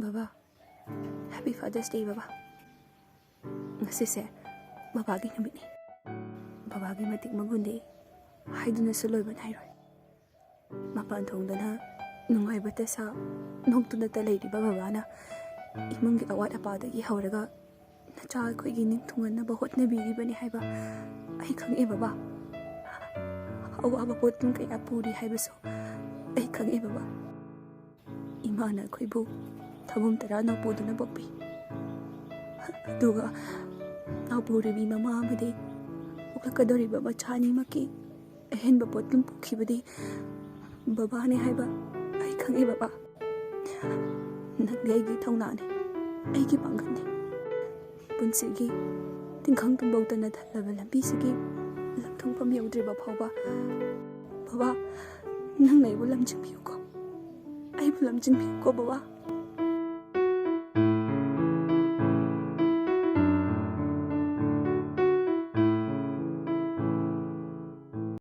Baba, Happy Father's Day, Baba. Ngasise, babagi namit ni. Babagi matik magundi. Hay doon na sa loy banayroy. Mapantong doon ha, nung ay bata sa nung tunatalay di ba baba na imang awat apadagi hawraga na cha ko gining tungan na bahot na bigi ba ni hay ba ay kang iba ba awa ba pot ng kay apuri hay ba so ay kang iba ba imana ko ibo tabong tara na po doon na babi duga apuri bi mama amade ukakadori ba chani maki hen ba pot ng puki ba di baba ni hay ba ay kang iba ba naglay gi thong na ni ay gi panggan ni punsigi tingkhang tumbaw ta na thalaba lambi sigi lamthong pamyaudri ba phawba baba nang nay bulam jingpiu ko ay bulam jingpiu ko baba